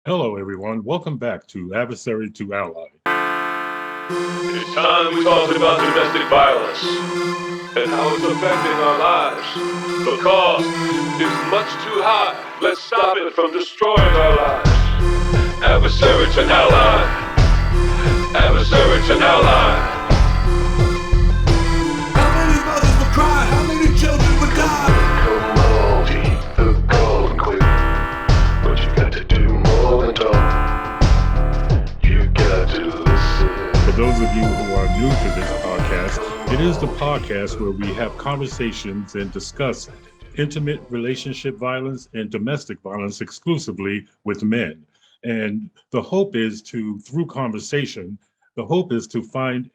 Hello, everyone. Welcome back to Adversary to Ally. It's time we talked about domestic violence and how it's affecting our lives. The cost is much too high. Let's stop it from destroying our lives. Adversary to ally. Adversary to ally. How many mothers would cry? How many children would die? Come on, eat the golden quick. But you got to do more than talk. You got to listen. For those of you who are new to this podcast, it is the podcast where we have conversations and discuss intimate relationship violence and domestic violence exclusively with men. And the hope is to, through conversation, the hope is to find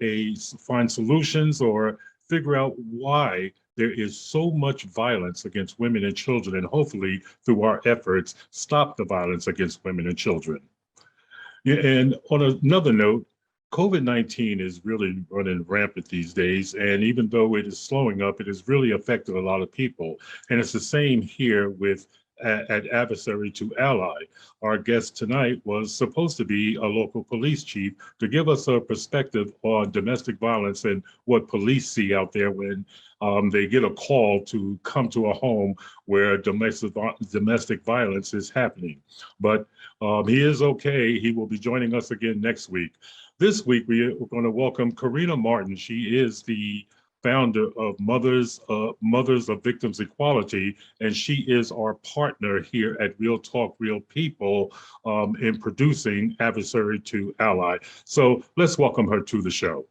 solutions or figure out why there is so much violence against women and children, and hopefully, through our efforts, stop the violence against women and children. Yeah, and on another note, COVID-19 is really running rampant these days. And even though it is slowing up, it has really affected a lot of people. And it's the same here with at Adversary to Ally. Our guest tonight was supposed to be a local police chief to give us a perspective on domestic violence and what police see out there when they get a call to come to a home where domestic violence is happening. But he is okay. He will be joining us again next week. This week, we're going to welcome Karina Martin. She is the founder of Mothers of Victims Equality, and she is our partner here at Real Talk, Real People in producing Adversary to Ally. So let's welcome her to the show.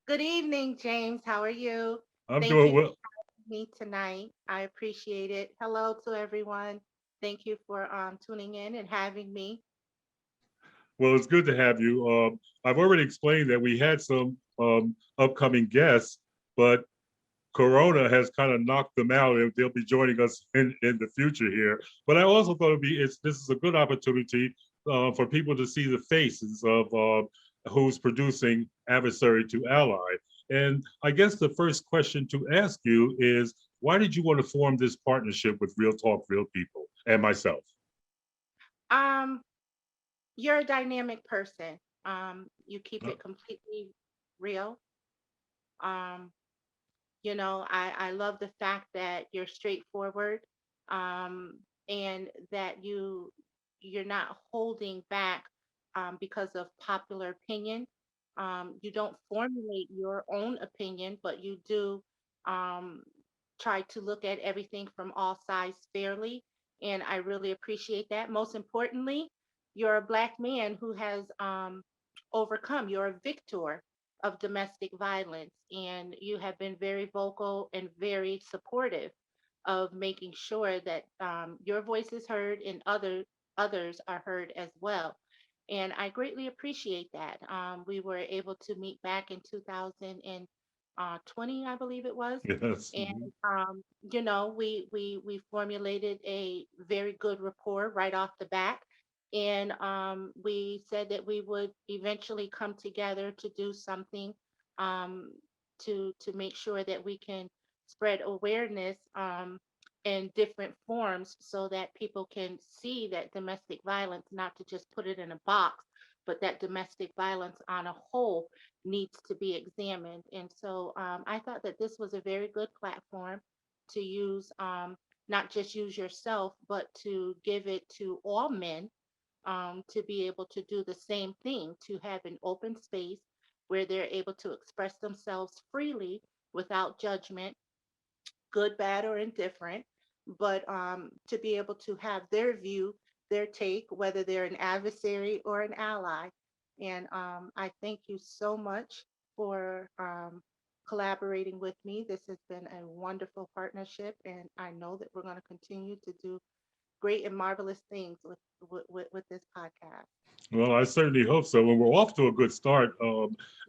Good evening, James. How are you? I'm Thank doing you for well. having me tonight. I appreciate it. Hello to everyone. Thank you for tuning in and having me. Well, it's good to have you. I've already explained that we had some upcoming guests, but Corona has kind of knocked them out, and they'll be joining us in the future here. But I also thought this is a good opportunity for people to see the faces of who's producing Adversary to Ally. And I guess the first question to ask you is, why did you want to form this partnership with Real Talk, Real People and myself? Um, you're a dynamic person. You keep Uh, it completely real. Um, I love the fact that you're straightforward, and that you're not holding back because of popular opinion. You don't formulate your own opinion, but you do um, try to look at everything from all sides fairly. And I really appreciate that. Most importantly, you're a Black man who has overcome. You're a victor of domestic violence, and you have been very vocal and very supportive of making sure that your voice is heard and others are heard as well. And I greatly appreciate that. We were able to meet back in 2020, I believe it was, yes. and Mhm. we formulated a very good rapport right off the bat, and we said that we would eventually come together to do something um, to make sure that we can spread awareness in different forms so that people can see that domestic violence, not to just put it in a box, but that domestic violence on a whole needs to be examined. And so I thought that this was a very good platform to use, not just use yourself, but to give it to all men to be able to do the same thing, to have an open space where they're able to express themselves freely without judgment, good, bad, or indifferent, but to be able to have their view, their take, whether they're an adversary or an ally. And I thank you so much for collaborating with me. This has been a wonderful partnership, and I know that we're going to continue to do great and marvelous things with this podcast. Well, I certainly hope so. And we're off to a good start.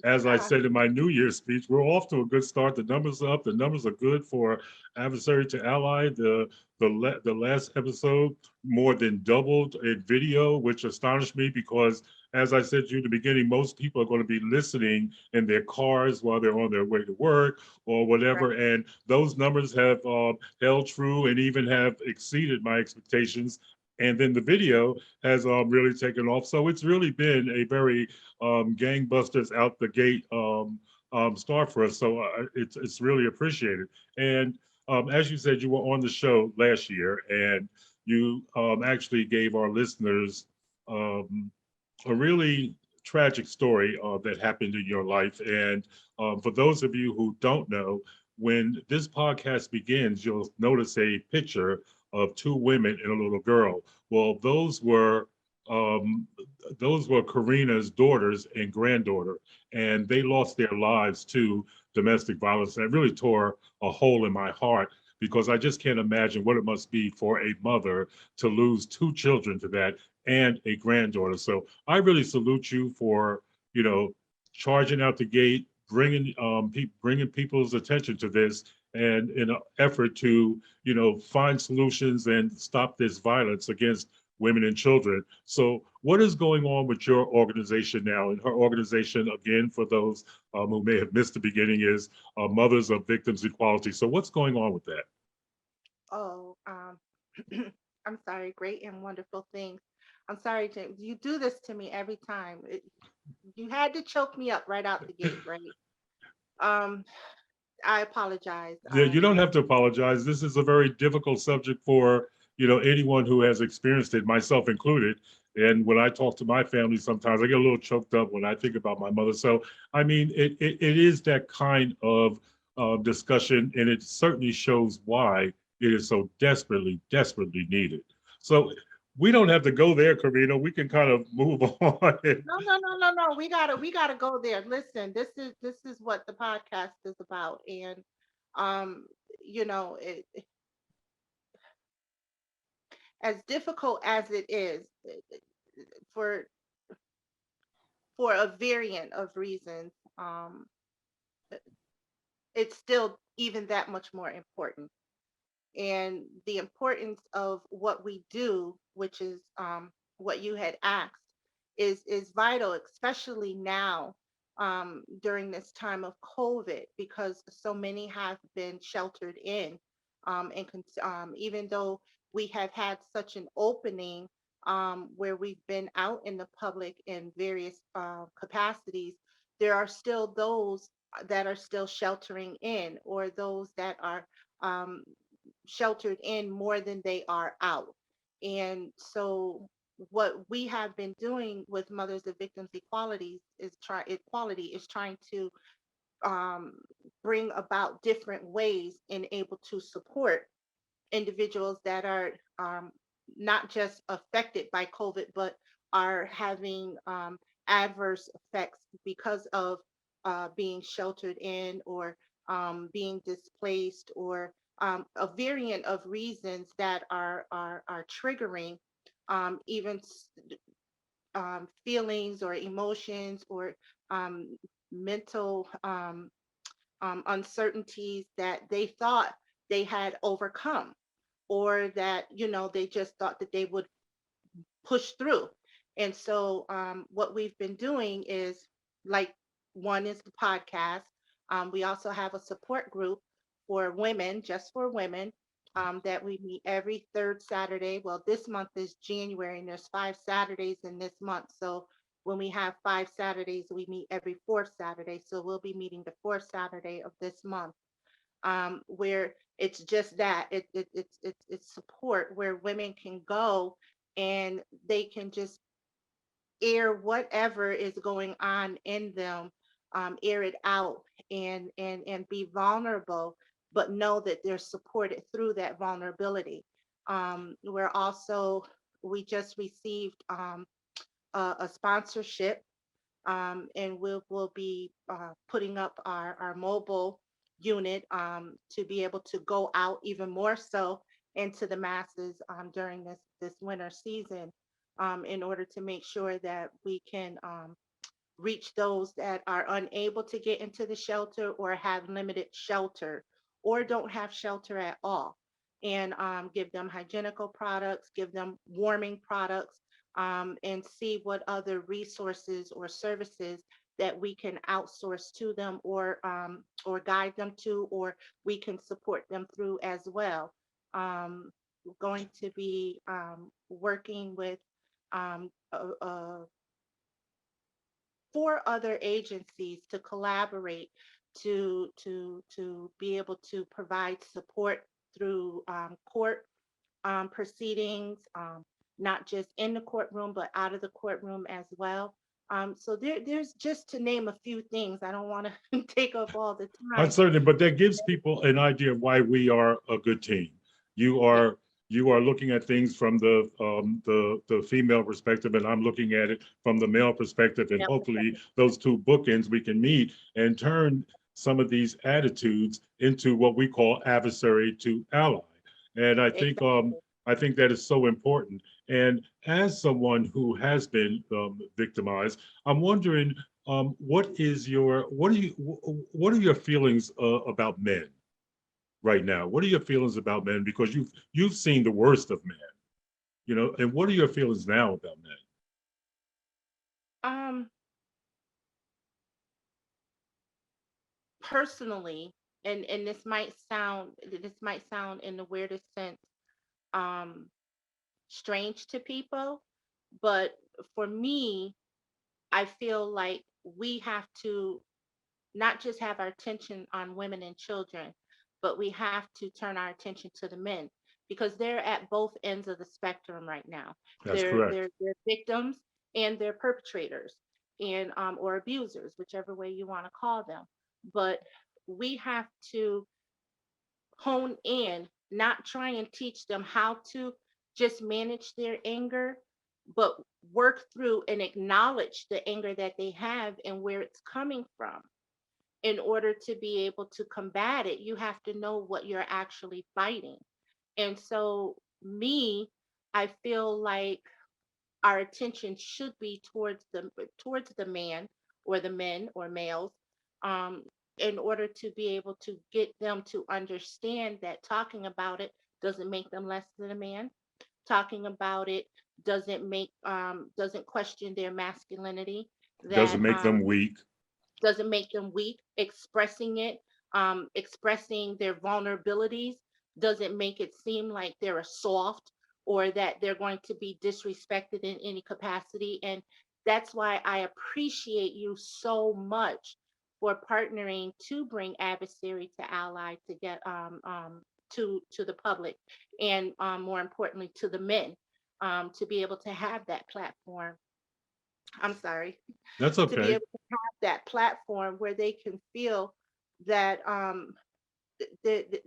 As I Yeah. said in my New Year's speech, we're off to a good start. The numbers are up. The numbers are good for Adversary to Ally. The last episode more than doubled in video, which astonished me because, as I said to you in the beginning, most people are going to be listening in their cars while they're on their way to work or Right. whatever. And those numbers have held true and even have exceeded my expectations And then the video has really taken off. So it's really been a very gangbusters out the gate start for us. So it's really appreciated. And as you said, you were on the show last year, and you actually gave our listeners um, a really tragic story that happened in your life. And for those of you who don't know, when this podcast begins, you'll notice a picture of two women and a little girl. Well, um, those were Karina's daughters and granddaughter, and they lost their lives to domestic violence. That really tore a hole in my heart because I just can't imagine what it must be for a mother to lose two children to that and a granddaughter. So I really salute you for, you know, charging out the gate, bringing people's attention to this, and in an effort to, find solutions and stop this violence against women and children. So, what is going on with your organization now? And her organization, again, for those who may have missed the beginning, is Mothers of Victims Equality. So, what's going on with that? Oh, I'm sorry, great and wonderful things. I'm sorry, James. You do this to me every time. You had to choke me up right out the gate, right? Um, I apologize. Yeah, you don't have to apologize. This is a very difficult subject for, anyone who has experienced it, myself included. And when I talk to my family, sometimes I get a little choked up when I think about my mother. So, I mean, it is that kind of discussion, and it certainly shows why it is so desperately, desperately needed. So, we don't have to go there, Karina. We can kind of move on. No, no, no, no, no. We gotta go there. Listen, this is what the podcast is about, and um, you know, as difficult as it is for for a variant of reasons, it's still even that much more important. And the importance of what we do, which is what you had asked, is vital, especially now during this time of COVID, because so many have been sheltered in, even though we have had such an opening where we've been out in the public in various capacities, there are still those that are still sheltering in, or those that are um, sheltered in more than they are out. And so what we have been doing with Mothers of Victims Equality is trying to um, bring about different ways and able to support individuals that are not just affected by COVID, but are having adverse effects because of being sheltered in, or being displaced, or a variant of reasons that are triggering even feelings or emotions, or um, mental uncertainties that they thought they had overcome, or that they just thought that they would push through. And so what we've been doing is, like, one is the podcast. We also have a support group for women, just for women, that we meet every third Saturday. Well, this month is January, and there's 5 Saturdays in this month. So when we have 5 Saturdays, we meet every fourth Saturday. So we'll be meeting the fourth Saturday of this month, where it's just that it's support, where women can go and they can just air whatever is going on in them, air it out, and be vulnerable, but know that they're supported through that vulnerability. We're also We just received a sponsorship, and we'll be putting up our mobile unit to be able to go out even more so into the masses during this winter season, in order to make sure that we can reach those that are unable to get into the shelter, or have limited shelter, or don't have shelter at all, and give them hygienical products, give them warming products, and see what other resources or services that we can outsource to them, or guide them to, or we can support them through as well. going to be working with um, uh, uh, 4 other agencies to collaborate to be able to provide support through court proceedings, not just in the courtroom, but out of the courtroom as well. So there's just to name a few things. I don't want to take up all the time. Certainly, but that gives people an idea of why we are a good team. You Yeah, are you are looking at things from the female perspective, and I'm looking at it from the male perspective, and yeah, hopefully those two bookends we can meet and turn some of these attitudes into what we call adversary to ally. And exactly. I think that is so important. And as someone who has been victimized, I'm wondering what are your feelings about men right now? What are your feelings about men? Because you've seen the worst of men, and what are your feelings now about men? Um, Personally, and this might sound in the weirdest sense um strange to people, but for me, I feel like we have to not just have our attention on women and children, but we have to turn our attention to the men because they're at both ends of the spectrum right now. That's They're correct. they're victims and they're perpetrators and or abusers, whichever way you want to call them. But we have to hone in, not try and teach them how to just manage their anger, but work through and acknowledge the anger that they have and where it's coming from. In order to be able to combat it, you have to know what you're actually fighting. And so, me, I feel like our attention should be towards the man or the men or males, um, in order to be able to get them to understand that talking about it doesn't make them less than a man. Talking about it doesn't question their masculinity. Doesn't That make them weak. doesn't make them weak. Expressing it, expressing their vulnerabilities, doesn't make it seem like they're a soft or that they're going to be disrespected in any capacity. And that's why I appreciate you so much for partnering to bring adversary to ally to get to the public and more importantly to the men, to be able to have that platform. I'm sorry, That's to be okay. able to have that platform where they can feel that th- th-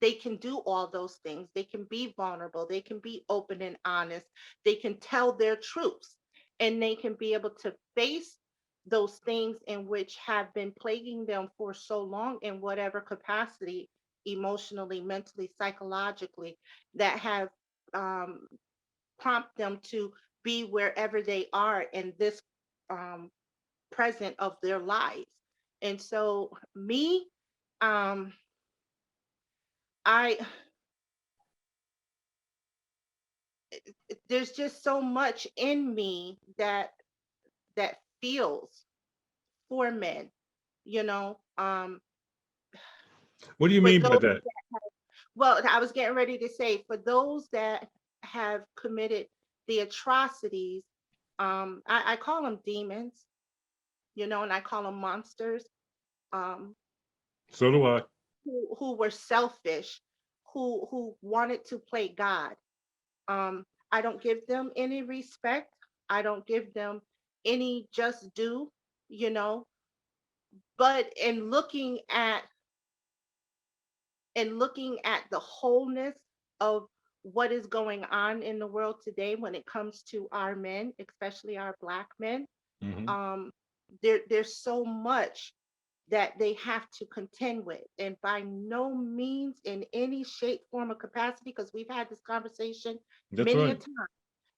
they can do all those things. They can be vulnerable. They can be open and honest. They can tell their truths and they can be able to face those things in which have been plaguing them for so long in whatever capacity, emotionally, mentally, psychologically, that have um, prompt them to be wherever they are in this um, present of their lives. And so me, um, I there's just so much in me that feels for men, you know. What do you For mean by those, that? well, I was getting ready to say for those that have committed the atrocities, I call them demons, and I call them monsters. Um, So do I. who were selfish, who wanted to play God. I don't give them any respect. I don't give them any just due, you know. But in looking at the wholeness of what is going on in the world today when it comes to our men, especially our black men, Hmm. um, there's so much that they have to contend with. And by no means in any shape, form, or capacity, because we've had this conversation That's many a right. time,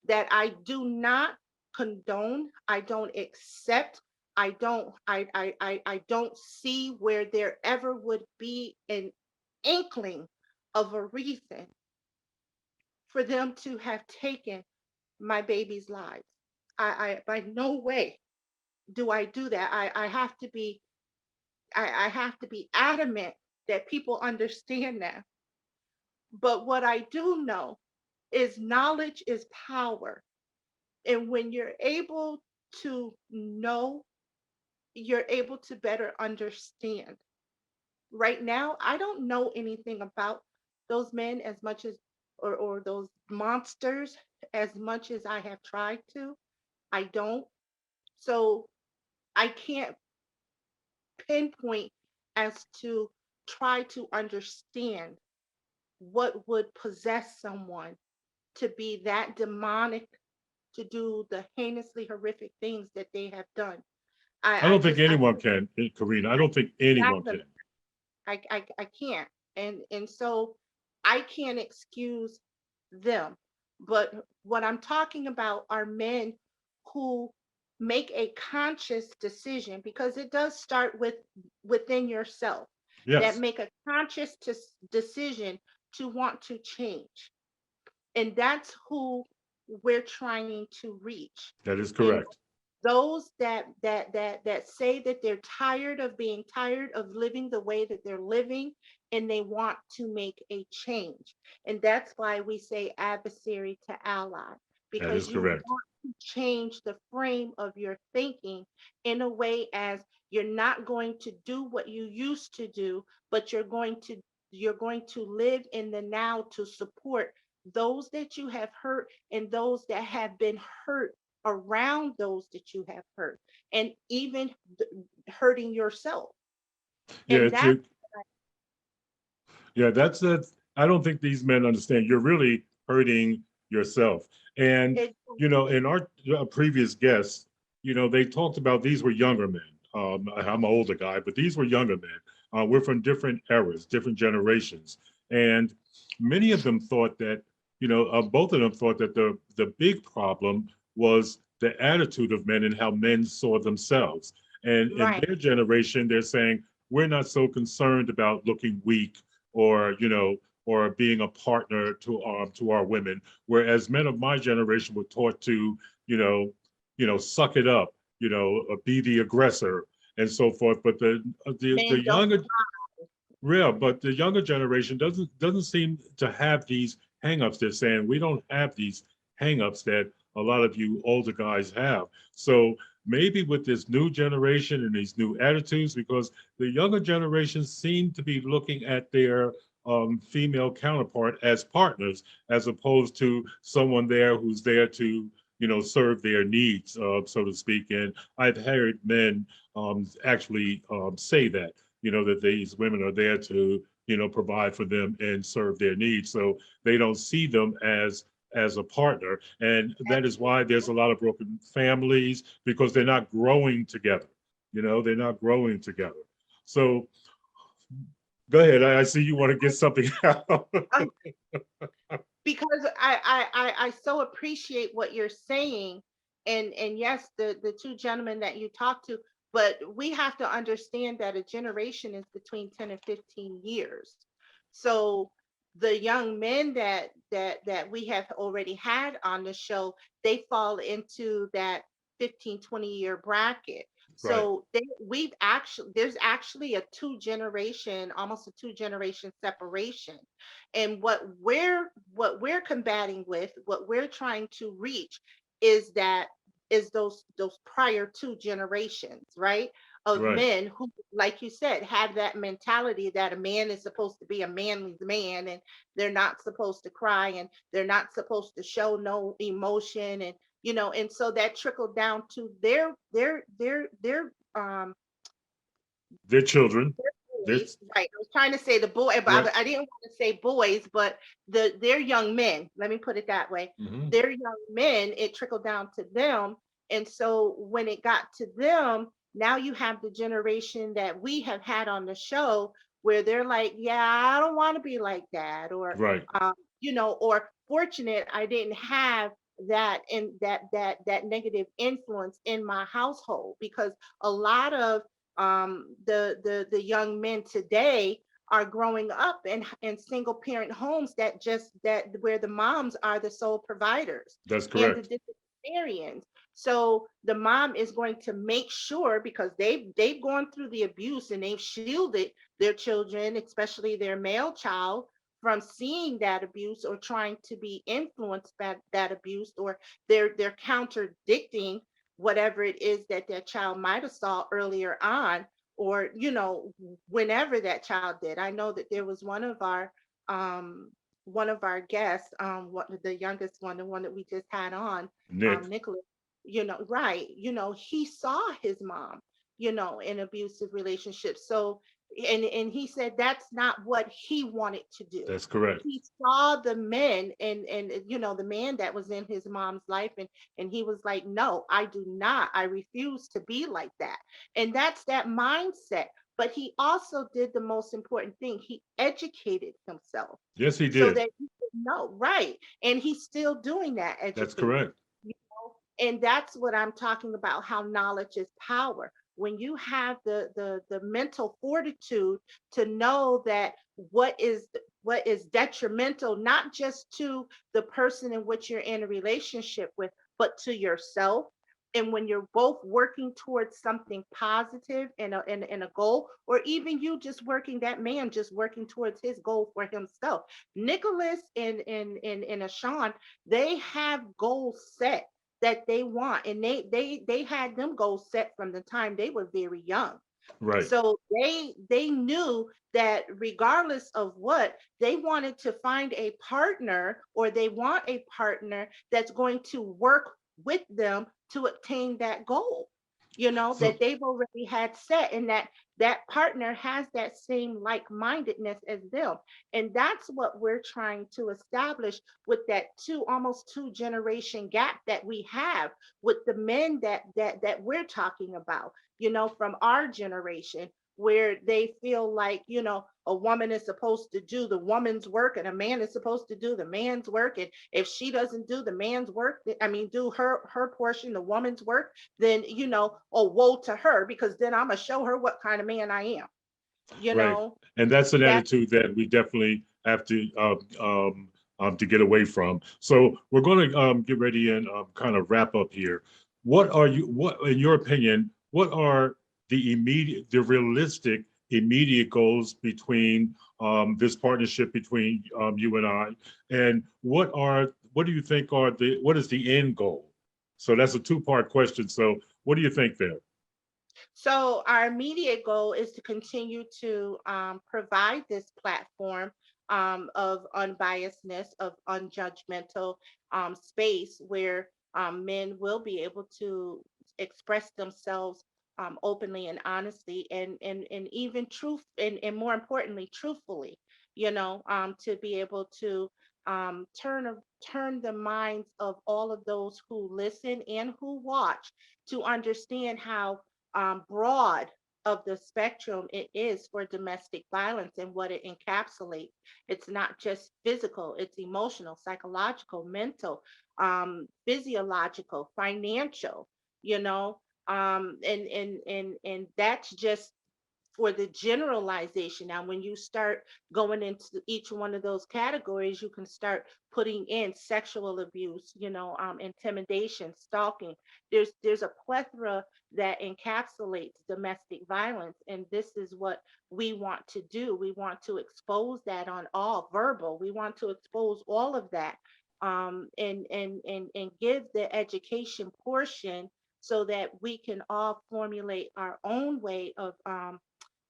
that I do not condone, I don't accept, I don't see where there ever would be an inkling of a reason for them to have taken my baby's lives. I by no way do I do that. I have to be adamant that people understand that. But what I do know is knowledge is power. And when you're able to know, you're able to better understand. Right now, I don't know anything about those men as much as, or those monsters as much as I have tried to. I don't. So I can't pinpoint as to try to understand what would possess someone to be that demonic, to do the heinously horrific things that they have done. I I don't think just I anyone can't can, Karina. I don't think anyone fathom. can. I can't. And so I can't excuse them. But what I'm talking about are men who make a conscious decision, because it does start with within yourself, that Yes, make a conscious decision to want to change. And that's who we're trying to reach. that is And correct. those that say that they're tired of being tired of living the way that they're living, and they want to make a change. And that's why we say adversary to ally, That is because you correct. want to change the frame of your thinking in a way as you're not going to do what you used to do, but you're going to live in the now to support those that you have hurt and those that have been hurt around those that you have hurt, and even hurting yourself. Yeah, And it's, that's yeah, that's it. I don't think these men understand. You're really hurting yourself. And, it. in our previous guests, they talked about these were younger men. I'm an older guy, but these were younger men. We're from different eras, different generations. And many of them thought that, both of them thought that the big problem was the attitude of men and how men saw themselves. And in Right. their generation, they're saying, we're not so concerned about looking weak or or being a partner to our women, whereas men of my generation were taught to you know suck it up, be the aggressor and so forth. But the Men don't. younger yeah, but the younger generation doesn't seem to have these hangups. They're saying we don't have these hangups that a lot of you older guys have. So maybe with this new generation and these new attitudes, because the younger generation seem to be looking at their female counterpart as partners, as opposed to someone there who's there to serve their needs, so to speak. And I've heard men actually say that that these women are there to, provide for them and serve their needs. So they don't see them as a partner. And that is why there's a lot of broken families because they're not growing together. They're not growing together. So go ahead. I see you want to get something out. Because I so appreciate what you're saying, and yes, the two gentlemen that you talked to, but we have to understand that a generation is between 10 and 15 years. So the young men that we have already had on the show, they fall into that 15-20 year bracket. Right, So there's actually a almost a two generation separation. And what we're combating with, what we're trying to reach, is that is those prior two generations, right, of right. men who, like you said, have that mentality that a man is supposed to be a manly man, and they're not supposed to cry, and they're not supposed to show no emotion, and and so that trickled down to their They're children. They're boys, right? I was trying to say the boy, but right. I didn't want to say boys, but they're young men. Let me put it that way. Hmm. They're young men. It trickled down to them, and so when it got to them, now you have the generation that we have had on the show where they're like, "Yeah, I don't want to be like that," or, Right. um, or fortunate I didn't have that in that negative influence in my household, because a lot of the young men today are growing up in single parent homes that where the moms are the sole providers, That's and the correct. different experience. So the mom is going to make sure, because they've gone through the abuse and they've shielded their children, especially their male child, from seeing that abuse or trying to be influenced by that abuse, or they're contradicting whatever it is that their child might have saw earlier on, or whenever that child did. I know that there was um one of our guests, what the youngest one, the one that we just had on, Nick. Nicholas, right, he saw his mom, in abusive relationships. So, and he said that's not what he wanted to do. That's correct. He saw the men, and the man that was in his mom's life, and he was like, no, I do not, I refuse to be like that. And that's that mindset. But he also did the most important thing. He educated himself Yes, he so did. that he could know, right? And he's still doing that, That's educating. correct. And that's what I'm talking about, how knowledge is power. When you have the mental fortitude to know that what is detrimental, not just to the person in which you're in a relationship with, but to yourself. And when you're both working towards something positive and a goal, or even you just working, that man just working towards his goal for himself. Nicholas and Ashawn, they have goals set that they want, and they had them goals set from the time they were very young. Right. So they knew that regardless of what, they wanted to find a partner, or they want a partner that's going to work with them to attain that goal, So that they've already had set, and that partner has that same like-mindedness as them. And that's what we're trying to establish with that almost two generation gap that we have with the men that we're talking about, from our generation, where they feel like, a woman is supposed to do the woman's work and a man is supposed to do the man's work. And if she doesn't do the man's work, I mean, do her portion, the woman's work, then, oh, woe to her, because then I'm going to show her what kind of man I am, you right, know, and that's an that. attitude that we definitely have to get away from. So we're going to get ready and kind of wrap up here. What, in your opinion, what are the realistic immediate goals between this partnership between you and I, and what do you think what is the end goal? So that's a two-part question. So what do you think there? So our immediate goal is to continue to provide this platform of unbiasedness, of unjudgmental space where men will be able to express themselves openly and honestly, and even truth, and more importantly, truthfully. To be able to turn the minds of all of those who listen and who watch to understand how broad of the spectrum it is for domestic violence and what it encapsulates. It's not just physical, it's emotional, psychological, mental, physiological, financial, and that's just for the generalization. Now, when you start going into each one of those categories, you can start putting in sexual abuse, intimidation, stalking. There's a plethora that encapsulates domestic violence, and this is what we want to do. We want to expose that on all verbal. We want to expose all of that, and give the education portion so that we can all formulate our own way of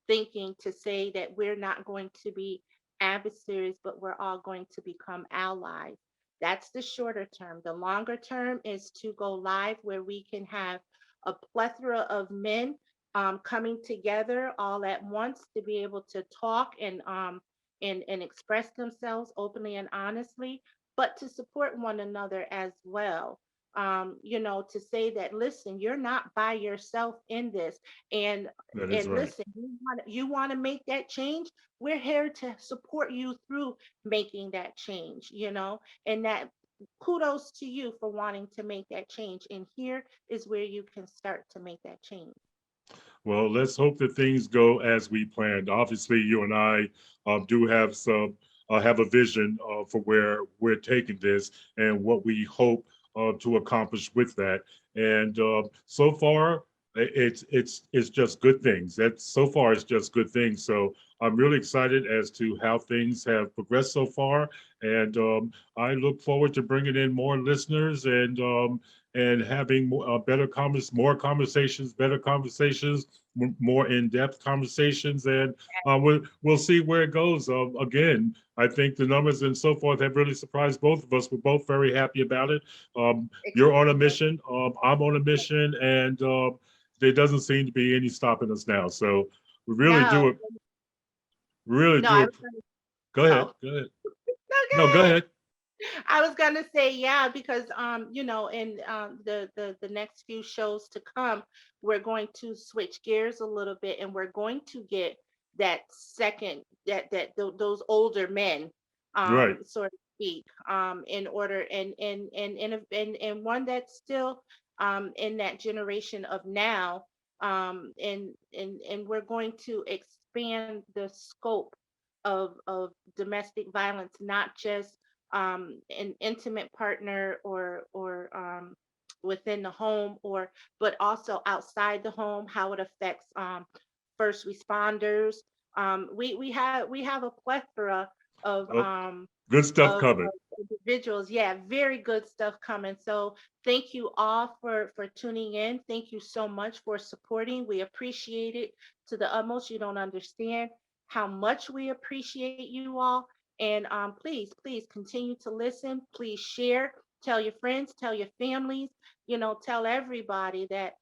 thinking, to say that we're not going to be adversaries, but we're all going to become allies. That's the shorter term. The longer term is to go live where we can have a plethora of men coming together all at once to be able to talk and express themselves openly and honestly, but to support one another as well. To say that, listen, you're not by yourself in this, and That is and right. listen, you want to make that change. We're here to support you through making that change, and that, kudos to you for wanting to make that change. And here is where you can start to make that change. Well, let's hope that things go as we planned. Obviously, you and I do have a vision for where we're taking this and what we hope to accomplish with that. And so far, it's just good things. That so far it's just good things. So I'm really excited as to how things have progressed so far, and I look forward to bringing in more listeners and having more conversations, better conversations, more in-depth conversations, and we'll see where it goes. Again, I think the numbers and so forth have really surprised both of us. We're both very happy about it. You're on a Extremely. mission. I'm on a mission, and there doesn't seem to be any stopping us now. So we really No, do it. Really no, I do it. was gonna, Go ahead. oh, Go ahead. no, go No, go ahead. ahead. I was gonna say yeah, because in the next few shows to come, we're going to switch gears a little bit, and we're going to get that second those older men, Right. so to speak, in order and one that's still in that generation of now, and we're going to expand the scope of domestic violence, not just an intimate partner or within the home or but also outside the home, how it affects first responders. We have a plethora of Oh, um, good stuff coming. of individuals. Yeah, very good stuff coming. So thank you all for tuning in. Thank you so much for supporting. We appreciate it to the utmost. You don't understand how much we appreciate you all. And please continue to listen. Please share. Tell your friends. Tell your families. Tell everybody that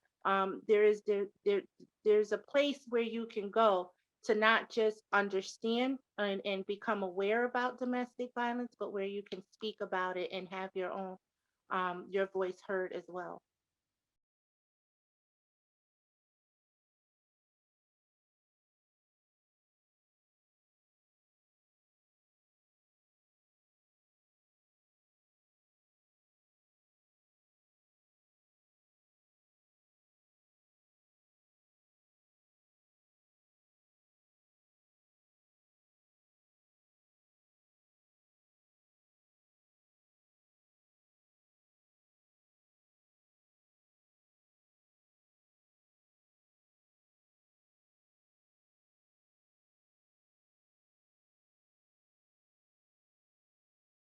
there's a place where you can go to not just understand and become aware about domestic violence, but where you can speak about it and have your voice heard as well.